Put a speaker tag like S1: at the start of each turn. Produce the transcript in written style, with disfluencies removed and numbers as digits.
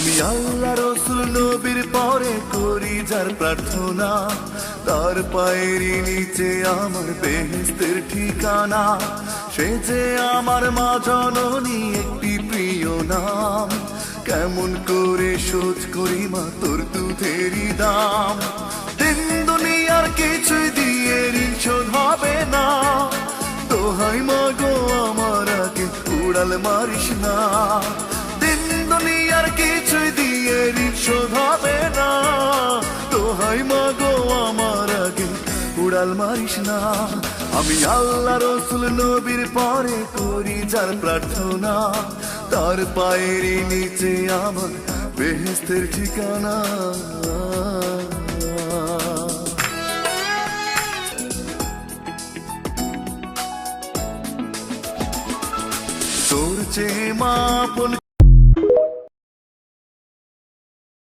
S1: আমি আল্লাহ রসুল নবীর পরে করি যার প্রার্থনা, তার পায়ের নিচে আমার বেহেশতের ঠিকানা। সে যে আমার মা জননী একটি প্রিয় নাম, কেমন করে শোধ করি মা তোর দুধেরই দাম। দিন দুনিয়ার কিছুই দিয়ে ঋণ শোধ হবে না, দোহাই মা গো আমার আগে উড়াল মারিস না। দিন দুনিয়ার কিছুই দিয়ে ঋণ শোধ হবে না, দোহাই মা গো আমার আগে উড়াল মারিস না। আমি আল্লাহ রসুল নবীর পরে করি যার প্রার্থনা, তার পায়ের নিচে আমার বেহেশতের ঠিকানা। তোর চেয়ে মা আপন